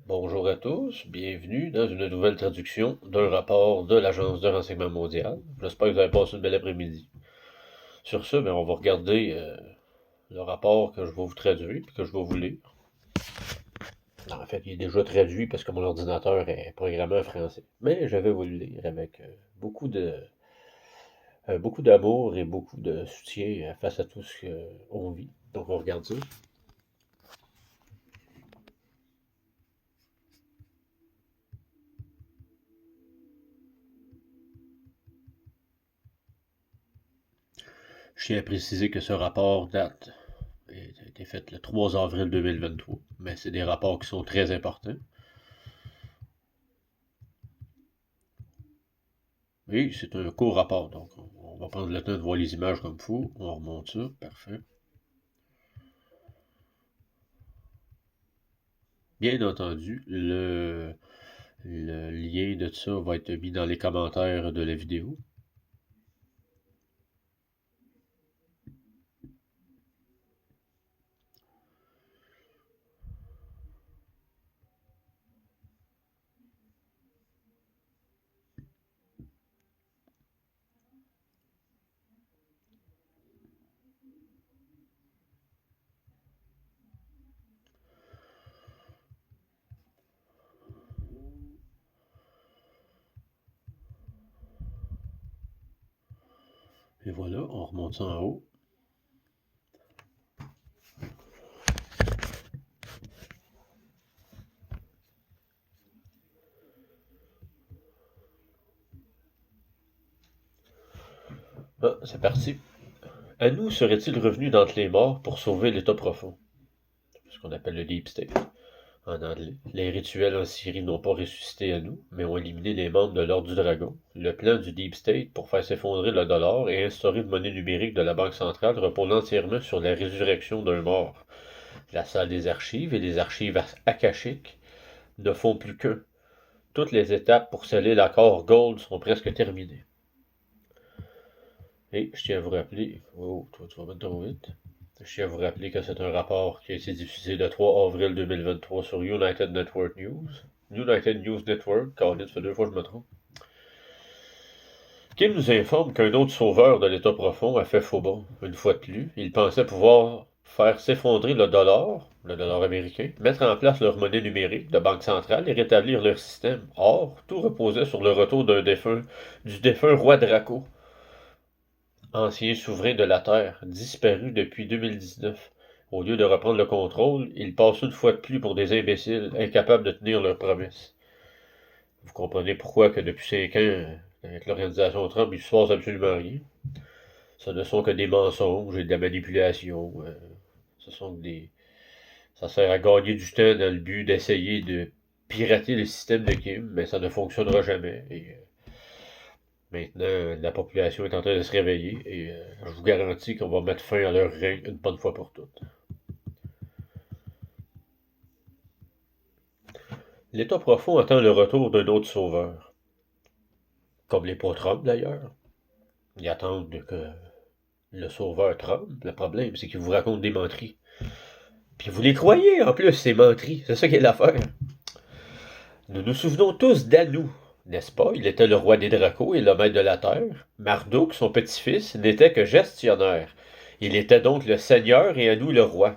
Bonjour à tous, bienvenue dans une nouvelle traduction d'un rapport de l'Agence de renseignement mondial. J'espère que vous avez passé une belle après-midi. Sur ce, on va regarder le rapport que je vais vous traduire et que je vais vous lire. En fait, il est déjà traduit parce que mon ordinateur est programmé en français. Mais je vais vous le lire avec beaucoup d'amour et beaucoup de soutien face à tout ce qu'on vit. Donc on regarde ça. Je tiens à préciser que ce rapport date a été fait le 3 avril 2023, mais c'est des rapports qui sont très importants. Oui, c'est un court rapport, donc on va prendre le temps de voir les images comme il faut. On remonte ça, parfait. Bien entendu, le lien de ça va être mis dans les commentaires de la vidéo. Et voilà, on remonte ça en haut. Ah, c'est parti. Anu serait-il revenu d'entre les morts pour sauver l'État profond? Ce qu'on appelle le Deep State en anglais. Les rituels en Syrie n'ont pas ressuscité Anu, mais ont éliminé les membres de l'Ordre du Dragon. Le plan du Deep State pour faire s'effondrer le dollar et instaurer une monnaie numérique de la Banque centrale repose entièrement sur la résurrection d'un mort. La salle des archives et les archives akashiques ne font plus qu'un. Toutes les étapes pour sceller l'accord Gold sont presque terminées. Et je tiens à vous rappeler... Oh, toi, tu vas mettre trop vite. Je tiens à vous rappeler que c'est un rapport qui a été diffusé le 3 avril 2023 sur United Network News. United News Network, ça fait 2 fois que je me trompe. Qui nous informe qu'un autre sauveur de l'État profond a fait faux bond. Une fois de plus, il pensait pouvoir faire s'effondrer le dollar américain, mettre en place leur monnaie numérique de banque centrale et rétablir leur système. Or, tout reposait sur le retour du défunt roi Draco, ancien souverain de la Terre, disparu depuis 2019. Au lieu de reprendre le contrôle, ils passent une fois de plus pour des imbéciles, incapables de tenir leurs promesses. Vous comprenez pourquoi que depuis 5 ans, avec l'organisation Trump, il se passe absolument rien. Ce ne sont que des mensonges et de la manipulation. Ce sont que des... Ça sert à gagner du temps dans le but d'essayer de pirater le système de Kim, mais ça ne fonctionnera jamais. Et maintenant, la population est en train de se réveiller et je vous garantis qu'on va mettre fin à leur règne une bonne fois pour toutes. L'État profond attend le retour d'un autre sauveur. Comme les pas Trump d'ailleurs. Ils attendent que le sauveur Trump. Le problème, c'est qu'il vous raconte des menteries. Puis vous les croyez en plus, ces menteries. C'est ça qui est l'affaire. Nous nous souvenons tous d'Anu, n'est-ce pas? Il était le roi des Dracos et le maître de la terre. Marduk, son petit-fils, n'était que gestionnaire. Il était donc le seigneur et Anu le roi.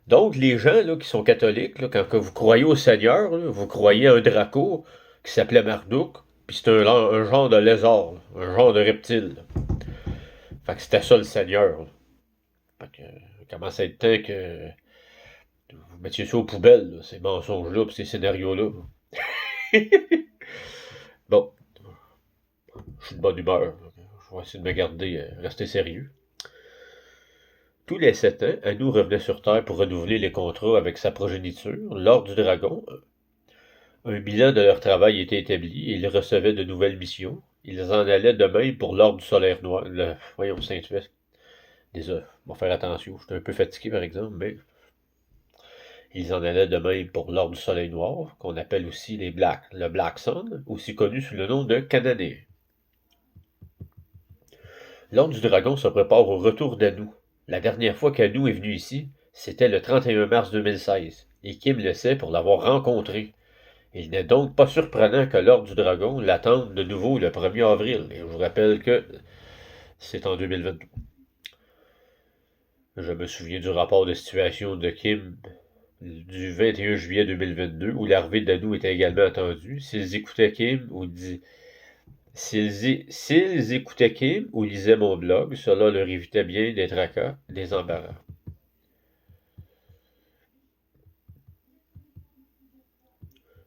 Donc, les gens là, qui sont catholiques, là, quand que vous croyez au Seigneur, là, vous croyez à un Draco qui s'appelait Marduk, puis c'est un genre de lézard, là, un genre de reptile. Là. Fait que c'était ça le Seigneur. Là. Fait que, il commence à être temps que vous mettiez ça aux poubelles, là, ces mensonges-là, puis ces scénarios-là. Bon, je suis de bonne humeur. Je vais essayer de me garder, rester sérieux. Tous les 7 ans, Anu revenait sur Terre pour renouveler les contrats avec sa progéniture. L'Ordre du Dragon, un bilan de leur travail était établi et ils recevaient de nouvelles missions. Ils en allaient de même pour l'Ordre du Solaire Noir. Voyons, Saint-Huest. Désolé, on va faire attention. Je suis un peu fatigué, par exemple, mais ils en allaient de même pour l'Ordre du Soleil Noir, qu'on appelle aussi le Black Sun, aussi connu sous le nom de Canadien. L'Ordre du Dragon se prépare au retour d'Anu. La dernière fois qu'Anu est venu ici, c'était le 31 mars 2016. et Kim le sait pour l'avoir rencontré. Il n'est donc pas surprenant que l'Ordre du Dragon l'attende de nouveau le 1er avril. Et je vous rappelle que c'est en 2022. Je me souviens du rapport de situation de Kim du 21 juillet 2022 où l'arrivée d'Anou était également attendue. S'ils écoutaient Kim ou s'ils écoutaient Kim ou lisaient mon blog, cela leur évitait bien des tracas, des embarras.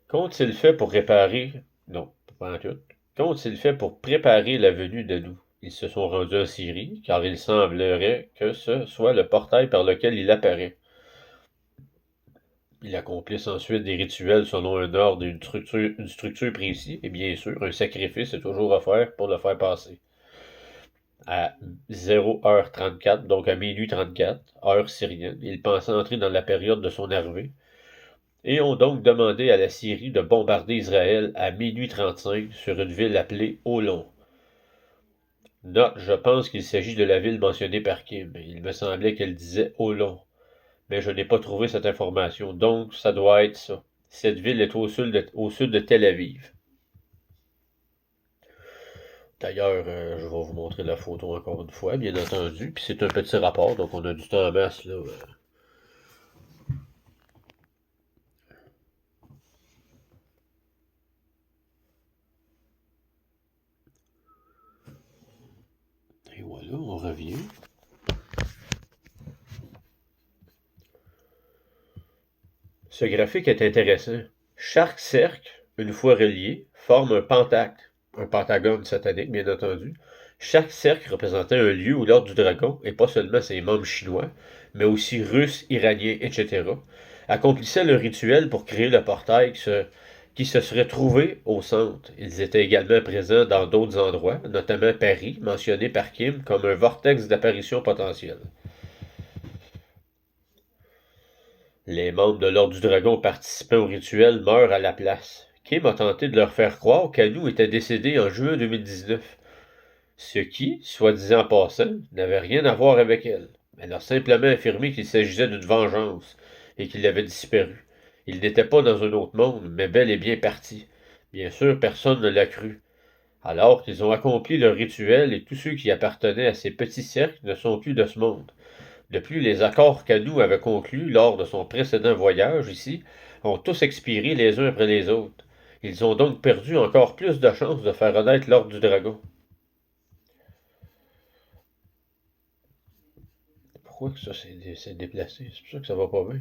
Qu'ont-ils fait pour réparer... Non, pas en tout. Qu'ont-ils fait pour préparer la venue d'Anou? Ils se sont rendus en Syrie, car il semblerait que ce soit le portail par lequel il apparaît. Ils accomplissent ensuite des rituels selon un ordre et une structure précis, et bien sûr, un sacrifice est toujours offert pour le faire passer. À 0h34, donc à minuit 34, heure syrienne, ils pensaient entrer dans la période de son arrivée, et ont donc demandé à la Syrie de bombarder Israël à minuit 35 sur une ville appelée Olon. Note, je pense qu'il s'agit de la ville mentionnée par Kim. Il me semblait qu'elle disait Olon, mais je n'ai pas trouvé cette information, donc ça doit être ça. Cette ville est au sud de Tel Aviv. D'ailleurs, je vais vous montrer la photo encore une fois, bien entendu. Puis c'est un petit rapport, donc on a du temps en masse là. Et voilà, on revient. Ce graphique est intéressant. Chaque cercle, une fois relié, forme un pentagone satanique, bien entendu. Chaque cercle représentait un lieu où l'ordre du dragon, et pas seulement ses membres chinois, mais aussi russes, iraniens, etc., accomplissaient le rituel pour créer le portail qui se serait trouvé au centre. Ils étaient également présents dans d'autres endroits, notamment Paris, mentionné par Kim comme un vortex d'apparition potentielle. Les membres de l'Ordre du Dragon participant au rituel meurent à la place. Kim a tenté de leur faire croire qu'Anou était décédé en juin 2019, ce qui, soit dit en passant, n'avait rien à voir avec elle. Elle a simplement affirmé qu'il s'agissait d'une vengeance et qu'il avait disparu. Il n'était pas dans un autre monde, mais bel et bien parti. Bien sûr, personne ne l'a cru. Alors qu'ils ont accompli leur rituel et tous ceux qui appartenaient à ces petits cercles ne sont plus de ce monde. De plus, les accords qu'Anou avait conclus lors de son précédent voyage ici ont tous expiré les uns après les autres. Ils ont donc perdu encore plus de chances de faire renaître l'ordre du dragon. Pourquoi que ça s'est déplacé? C'est pour ça que ça va pas bien.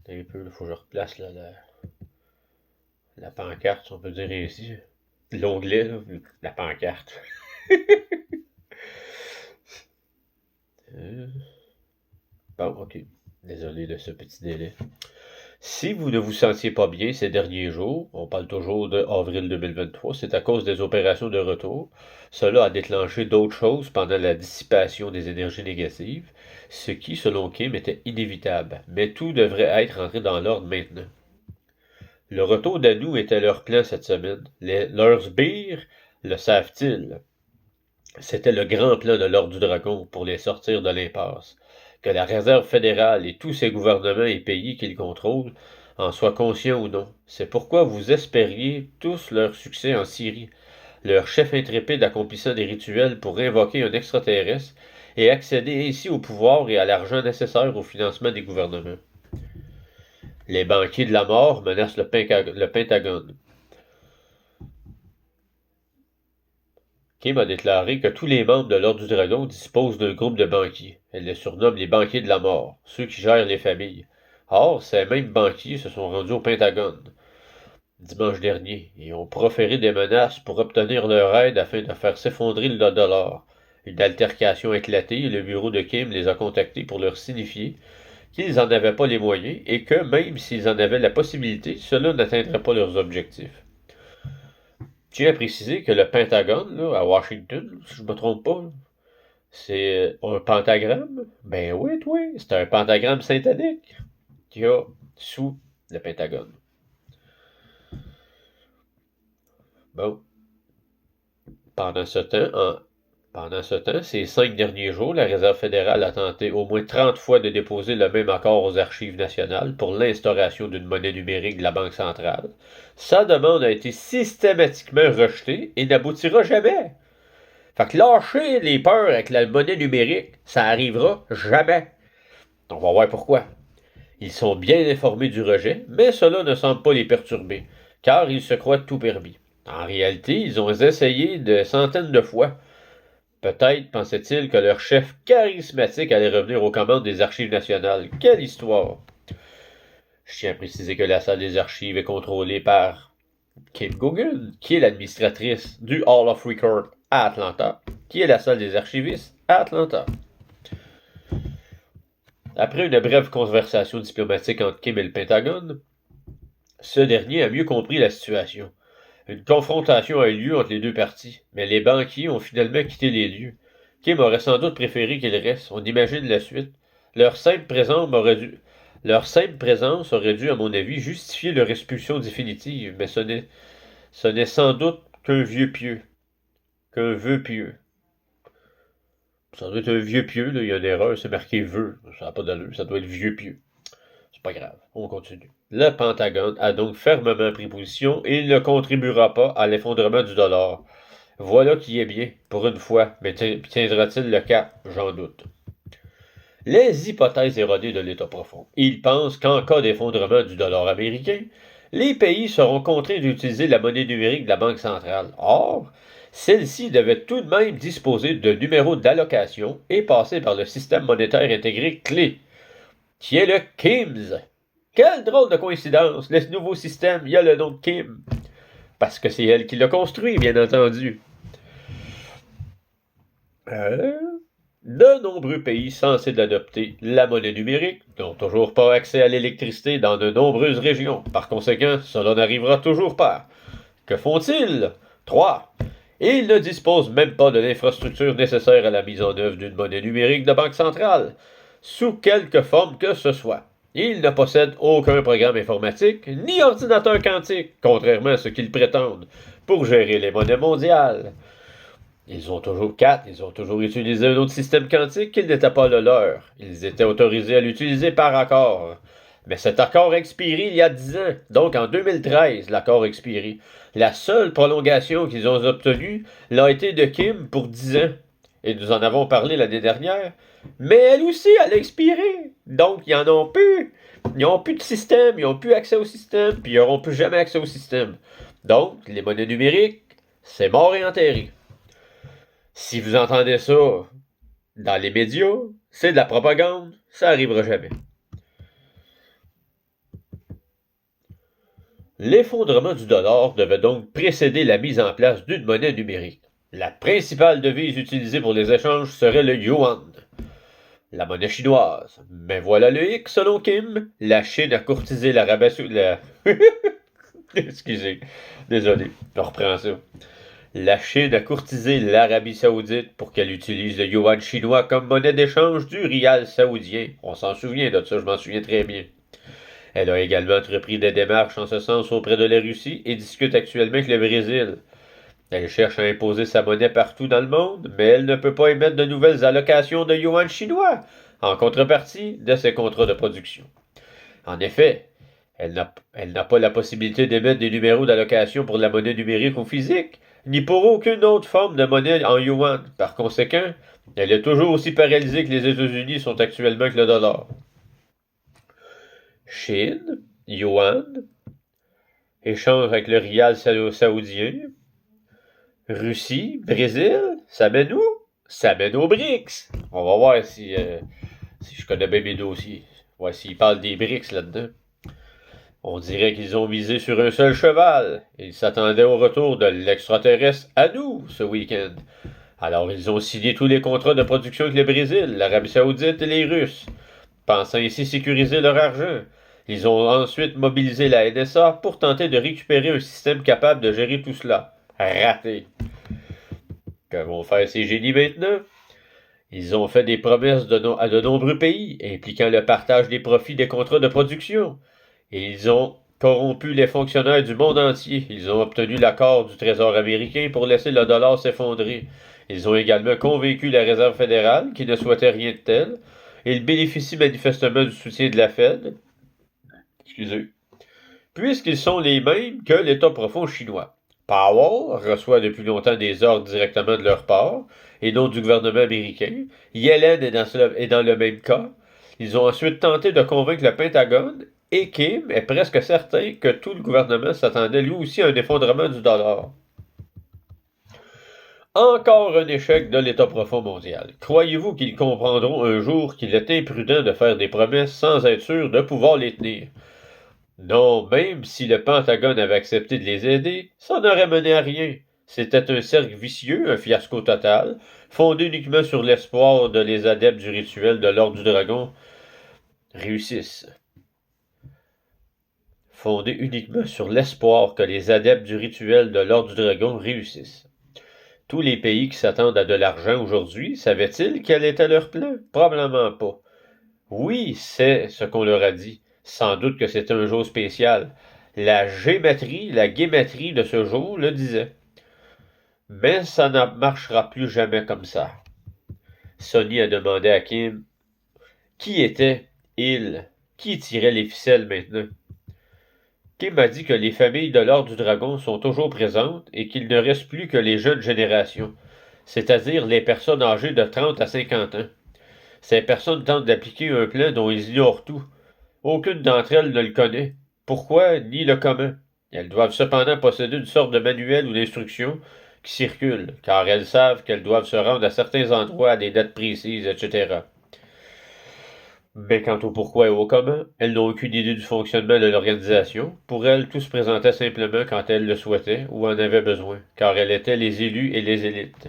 Un peu, il faut que je replace là, la pancarte, si on peut dire ainsi. L'onglet, là, la pancarte. Bon, ok. Désolé de ce petit délai. Si vous ne vous sentiez pas bien ces derniers jours, on parle toujours de avril 2023, c'est à cause des opérations de retour. Cela a déclenché d'autres choses pendant la dissipation des énergies négatives, ce qui, selon Kim, était inévitable. Mais tout devrait être entré dans l'ordre maintenant. Le retour d'Anou était leur plan cette semaine. Leurs sbires le savent-ils? C'était le grand plan de l'Ordre du Dragon pour les sortir de l'impasse. Que la Réserve fédérale et tous ses gouvernements et pays qu'ils contrôlent en soient conscients ou non. C'est pourquoi vous espériez tous leur succès en Syrie, leur chef intrépide accomplissant des rituels pour invoquer un extraterrestre et accéder ainsi au pouvoir et à l'argent nécessaire au financement des gouvernements. Les banquiers de la mort menacent le Pentagone. Kim a déclaré que tous les membres de l'Ordre du Dragon disposent d'un groupe de banquiers. Elle les surnomme les banquiers de la mort, ceux qui gèrent les familles. Or, ces mêmes banquiers se sont rendus au Pentagone dimanche dernier et ont proféré des menaces pour obtenir leur aide afin de faire s'effondrer le dollar. Une altercation a éclaté et le bureau de Kim les a contactés pour leur signifier qu'ils n'en avaient pas les moyens et que, même s'ils en avaient la possibilité, cela n'atteindrait pas leurs objectifs. Je tiens à préciser que le Pentagone, là, à Washington, si je ne me trompe pas, c'est un pentagramme. Ben oui, oui, c'est un pentagramme satanique qu'il y a sous le Pentagone. Bon. Pendant ce temps, Pendant ce temps, ces 5 derniers jours, la Réserve fédérale a tenté au moins 30 fois de déposer le même accord aux Archives nationales pour l'instauration d'une monnaie numérique de la Banque centrale. Sa demande a été systématiquement rejetée et n'aboutira jamais. Fait que lâcher les peurs avec la monnaie numérique, ça arrivera jamais. On va voir pourquoi. Ils sont bien informés du rejet, mais cela ne semble pas les perturber, car ils se croient tout permis. En réalité, ils ont essayé de centaines de fois. Peut-être pensaient-ils que leur chef charismatique allait revenir aux commandes des Archives nationales. Quelle histoire! Je tiens à préciser que la salle des archives est contrôlée par Kim Gogan, qui est l'administratrice du Hall of Record à Atlanta, qui est la salle des archivistes à Atlanta. Après une brève conversation diplomatique entre Kim et le Pentagone, ce dernier a mieux compris la situation. Une confrontation a eu lieu entre les deux parties, mais les banquiers ont finalement quitté les lieux. Kim aurait sans doute préféré qu'ils restent, on imagine la suite. Leur simple présence aurait dû, à mon avis, justifier leur expulsion définitive, mais ce n'est sans doute qu'un vœu pieux. Ça doit être un vieux pieux, là. Il y a une erreur, c'est marqué vœu. Ça n'a pas d'allure, ça doit être vieux pieux. C'est pas grave, on continue. Le Pentagone a donc fermement pris position et il ne contribuera pas à l'effondrement du dollar. Voilà qui est bien, pour une fois, mais tiendra-t-il le cap? J'en doute. Les hypothèses erronées de l'État profond. Ils pensent qu'en cas d'effondrement du dollar américain, les pays seront contraints d'utiliser la monnaie numérique de la Banque centrale. Or, celle-ci devait tout de même disposer de numéros d'allocation et passer par le système monétaire intégré clé, qui est le KIMS. Quelle drôle de coïncidence! Le nouveau système, il y a le nom de Kim. Parce que c'est elle qui l'a construit, bien entendu. De nombreux pays censés l'adopter, la monnaie numérique, n'ont toujours pas accès à l'électricité dans de nombreuses régions. Par conséquent, cela n'arrivera toujours pas. Que font-ils? 3. Ils ne disposent même pas de l'infrastructure nécessaire à la mise en œuvre d'une monnaie numérique de banque centrale, sous quelque forme que ce soit. Ils ne possèdent aucun programme informatique, ni ordinateur quantique, contrairement à ce qu'ils prétendent, pour gérer les monnaies mondiales. Ils ont toujours utilisé un autre système quantique qui n'était pas le leur. Ils étaient autorisés à l'utiliser par accord. Mais cet accord a expiré il y a 10 ans. Donc en 2013, l'accord a expiré. La seule prolongation qu'ils ont obtenue l'a été de Kim pour 10 ans. Et nous en avons parlé l'année dernière. Mais elle aussi, elle a expiré. Donc ils en ont plus. Ils n'ont plus de système, ils n'ont plus accès au système, puis ils n'auront plus jamais accès au système. Donc, les monnaies numériques, c'est mort et enterré. Si vous entendez ça dans les médias, c'est de la propagande, ça n'arrivera jamais. L'effondrement du dollar devait donc précéder la mise en place d'une monnaie numérique. La principale devise utilisée pour les échanges serait le yuan, la monnaie chinoise. Mais voilà le hic, selon Kim, la Chine a courtisé l'Arabie Saoudite. Excusez, désolé, je reprends ça. La Chine a courtisé l'Arabie Saoudite pour qu'elle utilise le yuan chinois comme monnaie d'échange du rial saoudien. On s'en souvient de ça, je m'en souviens très bien. Elle a également entrepris des démarches en ce sens auprès de la Russie et discute actuellement avec le Brésil. Elle cherche à imposer sa monnaie partout dans le monde, mais elle ne peut pas émettre de nouvelles allocations de yuan chinois en contrepartie de ses contrats de production. En effet, elle n'a pas la possibilité d'émettre des numéros d'allocation pour la monnaie numérique ou physique, ni pour aucune autre forme de monnaie en yuan. Par conséquent, elle est toujours aussi paralysée que les États-Unis sont actuellement avec le dollar. Chine, yuan, échange avec le rial saoudien. Russie, Brésil, ça mène où? Ça mène aux BRICS. On va voir si je connais bien mes dossiers. Ouais, s'ils parlent des BRICS là-dedans. On dirait qu'ils ont misé sur un seul cheval. Ils s'attendaient au retour de l'extraterrestre à nous ce week-end. Alors ils ont signé tous les contrats de production avec le Brésil, l'Arabie Saoudite et les Russes, pensant ainsi sécuriser leur argent. Ils ont ensuite mobilisé la NSA pour tenter de récupérer un système capable de gérer tout cela. Raté. Que vont faire ces génies maintenant? Ils ont fait des promesses à de nombreux pays, impliquant le partage des profits des contrats de production. Et ils ont corrompu les fonctionnaires du monde entier. Ils ont obtenu l'accord du Trésor américain pour laisser le dollar s'effondrer. Ils ont également convaincu la Réserve fédérale qui ne souhaitait rien de tel. Ils bénéficient manifestement du soutien de la Fed, excusez, puisqu'ils sont les mêmes que l'État profond chinois. Powell reçoit depuis longtemps des ordres directement de leur part, et non du gouvernement américain. Yellen est dans le même cas. Ils ont ensuite tenté de convaincre le Pentagone, et Kim est presque certain que tout le gouvernement s'attendait lui aussi à un effondrement du dollar. Encore un échec de l'État profond mondial. Croyez-vous qu'ils comprendront un jour qu'il est imprudent de faire des promesses sans être sûr de pouvoir les tenir? Non, même si le Pentagone avait accepté de les aider, ça n'aurait mené à rien. C'était un cercle vicieux, un fiasco total, fondé uniquement sur l'espoir de les adeptes du rituel de l'Ordre du Dragon réussissent. Fondé uniquement sur l'espoir que les adeptes du rituel de l'Ordre du Dragon réussissent. Tous les pays qui s'attendent à de l'argent aujourd'hui, savaient-ils quel était leur plan? Probablement pas. Oui, c'est ce qu'on leur a dit. Sans doute que c'était un jour spécial. La guématrie de ce jour le disait. Mais ça ne marchera plus jamais comme ça. Sonny a demandé à Kim qui était il, qui tirait les ficelles maintenant. Kim a dit que les familles de l'Ordre du Dragon sont toujours présentes et qu'il ne reste plus que les jeunes générations, c'est-à-dire les personnes âgées de 30 à 50 ans. Ces personnes tentent d'appliquer un plan dont ils ignorent tout. Aucune d'entre elles ne le connaît. Pourquoi, ni le comment. Elles doivent cependant posséder une sorte de manuel ou d'instruction qui circule, car elles savent qu'elles doivent se rendre à certains endroits à des dates précises, etc. Mais quant au pourquoi et au comment, elles n'ont aucune idée du fonctionnement de l'organisation. Pour elles, tout se présentait simplement quand elles le souhaitaient ou en avaient besoin, car elles étaient les élus et les élites.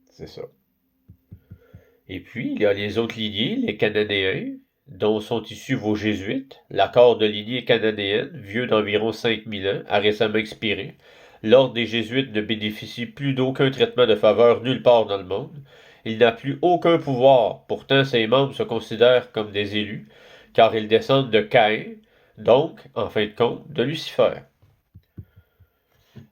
C'est ça. Et puis, il y a les autres lignées, les Cananéens, dont sont issus vos jésuites. L'accord de lignée cananéenne, vieux d'environ 5000 ans, a récemment expiré. L'ordre des jésuites ne bénéficie plus d'aucun traitement de faveur nulle part dans le monde. Il n'a plus aucun pouvoir. Pourtant, ses membres se considèrent comme des élus, car ils descendent de Caïn, donc, en fin de compte, de Lucifer.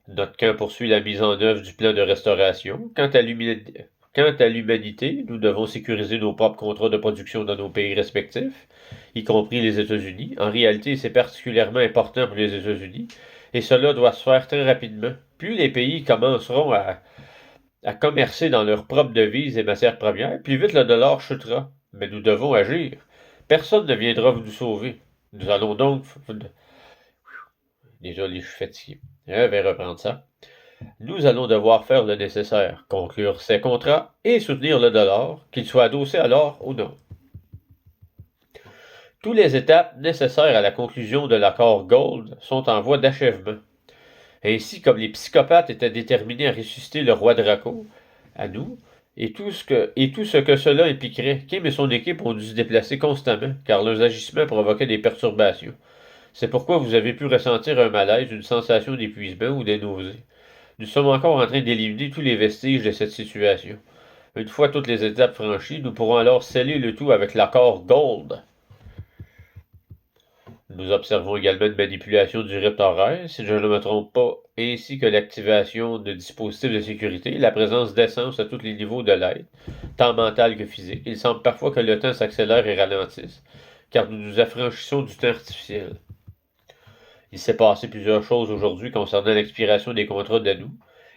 Notre camp poursuit la mise en œuvre du plan de restauration. Quant à l'humanité, nous devons sécuriser nos propres contrats de production dans nos pays respectifs, y compris les États-Unis. En réalité, c'est particulièrement important pour les États-Unis, et cela doit se faire très rapidement. Plus les pays commenceront à commercer dans leurs propres devises et matières premières, plus vite le dollar chutera. Mais nous devons agir. Personne ne viendra vous sauver. Nous allons donc... Déjà, je suis fatigué. Je vais reprendre ça. Nous allons devoir faire le nécessaire, conclure ces contrats et soutenir le dollar, qu'il soit adossé à l'or ou non. Toutes les étapes nécessaires à la conclusion de l'accord Gold sont en voie d'achèvement. Ainsi, comme les psychopathes étaient déterminés à ressusciter le roi Draco, à nous, et tout ce que cela impliquerait, Kim et son équipe ont dû se déplacer constamment, car leurs agissements provoquaient des perturbations. C'est pourquoi vous avez pu ressentir un malaise, une sensation d'épuisement ou des nausées. Nous sommes encore en train d'éliminer tous les vestiges de cette situation. Une fois toutes les étapes franchies, nous pourrons alors sceller le tout avec l'accord Gold. Nous observons également une manipulation du rythme horaire, si je ne me trompe pas, ainsi que l'activation de dispositifs de sécurité, la présence d'essence à tous les niveaux de l'aide, tant mental que physique. Il semble parfois que le temps s'accélère et ralentisse, car nous nous affranchissons du temps artificiel. Il s'est passé plusieurs choses aujourd'hui concernant l'expiration des contrats d'Anou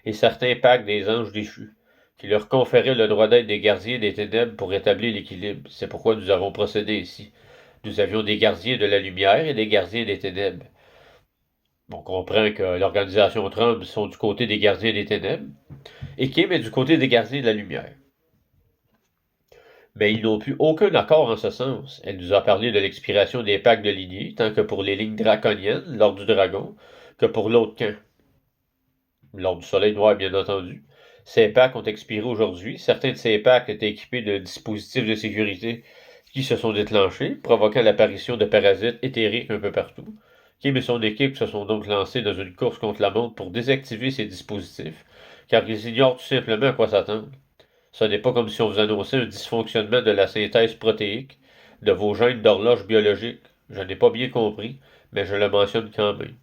et certains pactes des anges déchus, qui leur conféraient le droit d'être des gardiens des ténèbres pour rétablir l'équilibre. C'est pourquoi nous avons procédé ici. Nous avions des gardiens de la lumière et des gardiens des ténèbres. On comprend que l'organisation Trump sont du côté des gardiens des ténèbres et Kim est du côté des gardiens de la lumière. Mais ils n'ont plus aucun accord en ce sens. Elle nous a parlé de l'expiration des pactes de lignée, tant que pour les lignes draconiennes, l'ordre du dragon, que pour l'autre camp. L'ordre du soleil noir, bien entendu. Ces pactes ont expiré aujourd'hui. Certains de ces pactes étaient équipés de dispositifs de sécurité qui se sont déclenchés, provoquant l'apparition de parasites éthériques un peu partout. Kim et son équipe se sont donc lancés dans une course contre la montre pour désactiver ces dispositifs, car ils ignorent tout simplement à quoi s'attendre. Ce n'est pas comme si on vous annonçait un dysfonctionnement de la synthèse protéique de vos gènes d'horloge biologique. Je n'ai pas bien compris, mais je le mentionne quand même.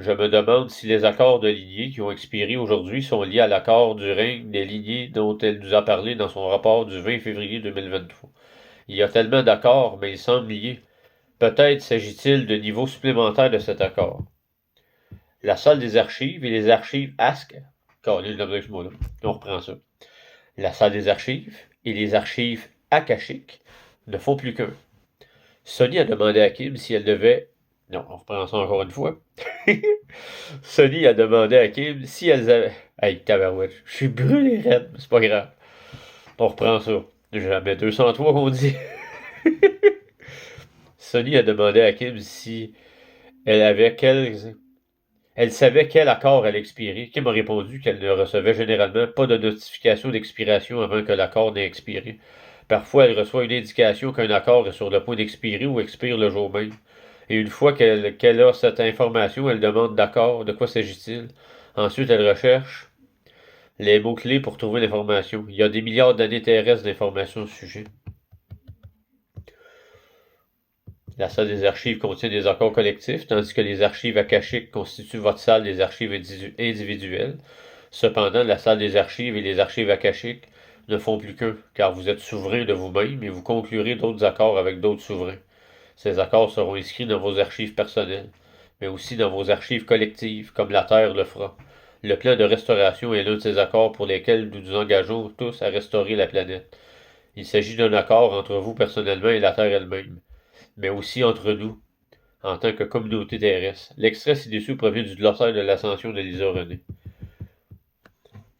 Je me demande si les accords de lignée qui ont expiré aujourd'hui sont liés à l'accord du règne des lignées dont elle nous a parlé dans son rapport du 20 février 2023. Il y a tellement d'accords, mais ils semblent liés. Peut-être s'agit-il de niveaux supplémentaires de cet accord. La salle des archives et les archives ASC. On reprend ça. La salle des archives et les archives akashiques ne font plus qu'un. Sony a demandé à Kim si elle devait... Non, on reprend ça encore une fois. Sony a demandé à Kim si elles avaient... Hey, tabarouette, je suis brûlé raide, mais c'est pas grave. On reprend ça. Jamais 203 qu'on dit. Sony a demandé à Kim si elle avait Elle savait quel accord elle expirait. Kim a répondu qu'elle ne recevait généralement pas de notification d'expiration avant que l'accord n'ait expiré. Parfois, elle reçoit une indication qu'un accord est sur le point d'expirer ou expire le jour même. Et une fois qu'elle a cette information, elle demande d'accord. De quoi s'agit-il? Ensuite, elle recherche les mots-clés pour trouver l'information. Il y a des milliards d'années terrestres d'informations au sujet. La salle des archives contient des accords collectifs, tandis que les archives akashiques constituent votre salle des archives individuelles. Cependant, la salle des archives et les archives akashiques ne font plus qu'un, car vous êtes souverain de vous-même et vous conclurez d'autres accords avec d'autres souverains. Ces accords seront inscrits dans vos archives personnelles, mais aussi dans vos archives collectives, comme la Terre le fera. Le plan de restauration est l'un de ces accords pour lesquels nous nous engageons tous à restaurer la planète. Il s'agit d'un accord entre vous personnellement et la Terre elle-même, mais aussi entre nous, en tant que communauté terrestre. L'extrait ci-dessous provient du glossaire de l'ascension de Lisa René.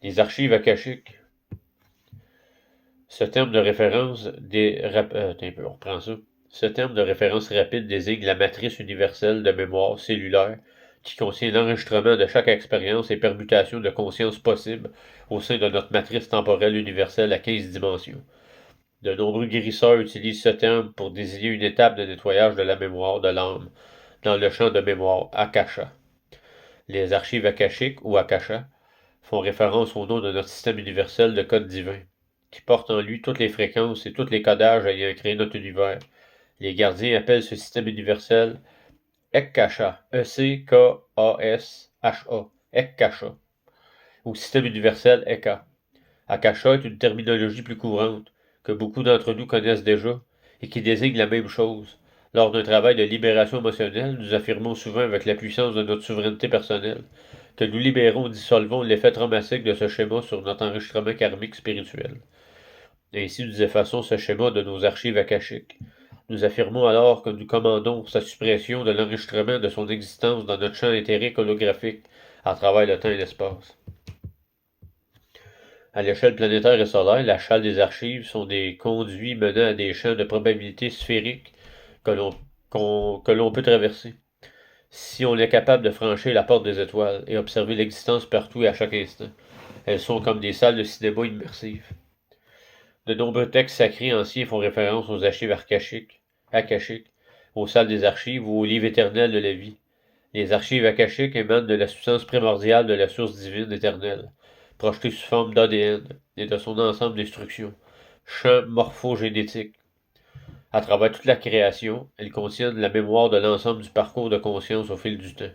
Les archives akashiques. Ce terme de référence on reprend ça. Ce terme de référence rapide désigne la matrice universelle de mémoire cellulaire qui contient l'enregistrement de chaque expérience et permutation de conscience possible au sein de notre matrice temporelle universelle à 15 dimensions. De nombreux guérisseurs utilisent ce terme pour désigner une étape de nettoyage de la mémoire de l'âme dans le champ de mémoire Akasha. Les archives akashiques ou Akasha font référence au nom de notre système universel de code divin, qui porte en lui toutes les fréquences et tous les codages ayant créé notre univers. Les gardiens appellent ce système universel Ekkasha, E-C-K-A-S-H-A, Ekkasha, ou système universel Eka. Akasha est une terminologie plus courante, que beaucoup d'entre nous connaissent déjà, et qui désigne la même chose. Lors d'un travail de libération émotionnelle, nous affirmons souvent avec la puissance de notre souveraineté personnelle que nous libérons ou dissolvons l'effet traumatique de ce schéma sur notre enregistrement karmique spirituel. Ainsi, nous effaçons ce schéma de nos archives akashiques. Nous affirmons alors que nous commandons sa suppression de l'enregistrement de son existence dans notre champ éthérique holographique à travers le temps et l'espace. À l'échelle planétaire et solaire, la salle des archives sont des conduits menant à des champs de probabilité sphériques que l'on peut traverser. Si on est capable de franchir la porte des étoiles et observer l'existence partout et à chaque instant, elles sont comme des salles de cinéma immersives. De nombreux textes sacrés anciens font référence aux archives akashiques, aux salles des archives ou aux livres éternels de la vie. Les archives akashiques émanent de la substance primordiale de la source divine éternelle, projetée sous forme d'ADN et de son ensemble d'instructions, champ morphogénétique. À travers toute la création, elles contiennent la mémoire de l'ensemble du parcours de conscience au fil du temps.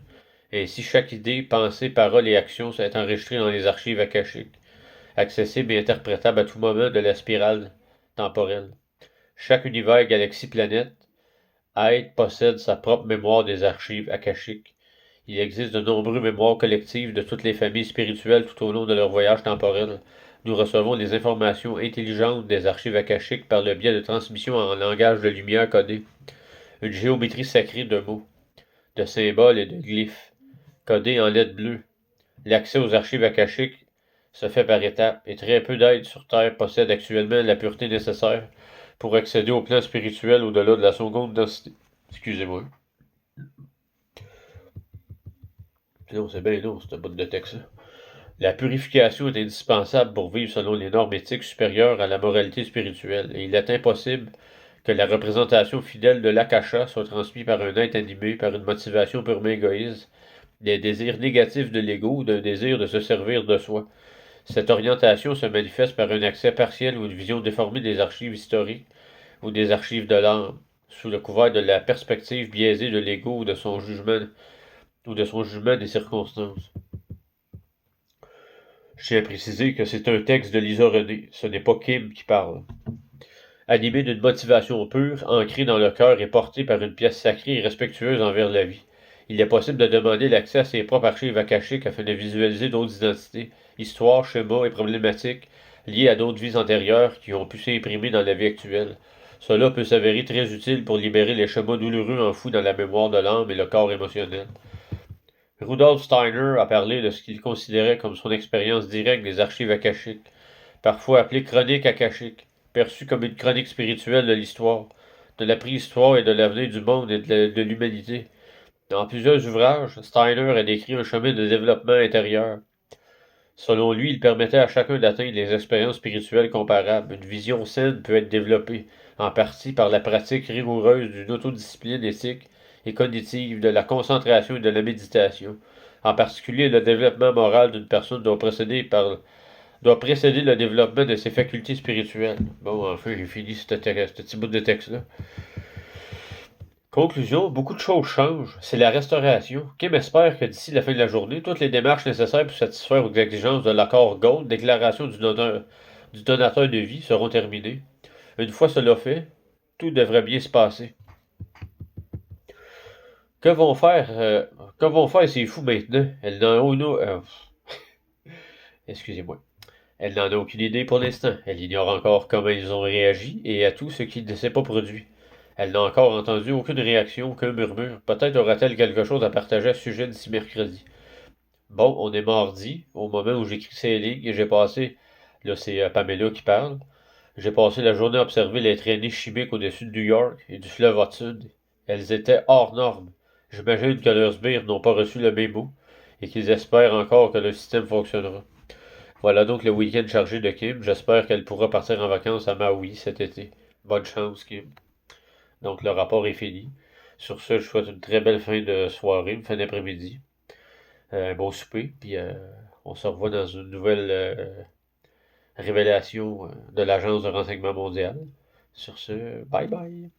Ainsi, chaque idée, pensée, parole et action est enregistrée dans les archives akashiques, accessibles et interprétables à tout moment de la spirale temporelle. Chaque univers, galaxie, planète, être possède sa propre mémoire des archives akashiques. Il existe de nombreuses mémoires collectives de toutes les familles spirituelles tout au long de leur voyage temporel. Nous recevons les informations intelligentes des archives akashiques par le biais de transmissions en langage de lumière codé. Une géométrie sacrée de mots, de symboles et de glyphes, codés en lettres bleues. L'accès aux archives akashiques se fait par étapes, et très peu d'êtres sur Terre possèdent actuellement la pureté nécessaire pour accéder au plan spirituel au-delà de la seconde densité. Excusez-moi. Non, c'est bien long, c'est un bout de texte. La purification est indispensable pour vivre selon les normes éthiques supérieures à la moralité spirituelle, et il est impossible que la représentation fidèle de l'akasha soit transmise par un être animé par une motivation purement égoïste, des désirs négatifs de l'ego ou d'un désir de se servir de soi. Cette orientation se manifeste par un accès partiel ou une vision déformée des archives historiques ou des archives de l'âme, sous le couvert de la perspective biaisée de l'ego ou de son jugement ou de son jugement des circonstances. Je tiens à préciser que c'est un texte de Lisa René, ce n'est pas Kim qui parle. Animé d'une motivation pure, ancrée dans le cœur et portée par une pièce sacrée et respectueuse envers la vie, il est possible de demander l'accès à ses propres archives akashiques afin de visualiser d'autres identités, histoires, schémas et problématiques liées à d'autres vies antérieures qui ont pu s'imprimer dans la vie actuelle. Cela peut s'avérer très utile pour libérer les schémas douloureux enfouis dans la mémoire de l'âme et le corps émotionnel. Rudolf Steiner a parlé de ce qu'il considérait comme son expérience directe des archives akashiques, parfois appelée chronique akashique, perçue comme une chronique spirituelle de l'histoire, de la préhistoire et de l'avenir du monde et de l'humanité. Dans plusieurs ouvrages, Steiner a décrit un chemin de développement intérieur. Selon lui, il permettait à chacun d'atteindre des expériences spirituelles comparables. Une vision saine peut être développée, en partie par la pratique rigoureuse d'une autodiscipline éthique et cognitive, de la concentration et de la méditation. En particulier, le développement moral d'une personne doit précéder le développement de ses facultés spirituelles. Bon, enfin, j'ai fini ce petit bout de texte-là. Conclusion, beaucoup de choses changent. C'est la restauration. Kim espère que d'ici la fin de la journée, toutes les démarches nécessaires pour satisfaire aux exigences de l'accord Gold, déclaration du donateur de vie, seront terminées. Une fois cela fait, tout devrait bien se passer. Que vont faire, euh, que vont faire ces fous maintenant? Excusez-moi. Elle n'en a aucune idée pour l'instant. Elle ignore encore comment ils ont réagi et à tout ce qui ne s'est pas produit. Elle n'a encore entendu aucune réaction, aucun murmure. Peut-être aura-t-elle quelque chose à partager à ce sujet d'ici mercredi. Bon, on est mardi, au moment où j'écris ces lignes, et j'ai passé, là c'est Pamela qui parle, j'ai passé la journée à observer les traînées chimiques au-dessus de New York et du fleuve Hudson. Elles étaient hors normes. J'imagine que leurs sbires n'ont pas reçu le mémo et qu'ils espèrent encore que le système fonctionnera. Voilà donc le week-end chargé de Kim. J'espère qu'elle pourra partir en vacances à Maui cet été. Bonne chance, Kim. Donc le rapport est fini. Sur ce, je souhaite une très belle fin de soirée, une fin d'après-midi. Un bon souper, puis on se revoit dans une nouvelle révélation de l'Agence de renseignement mondial. Sur ce, bye bye.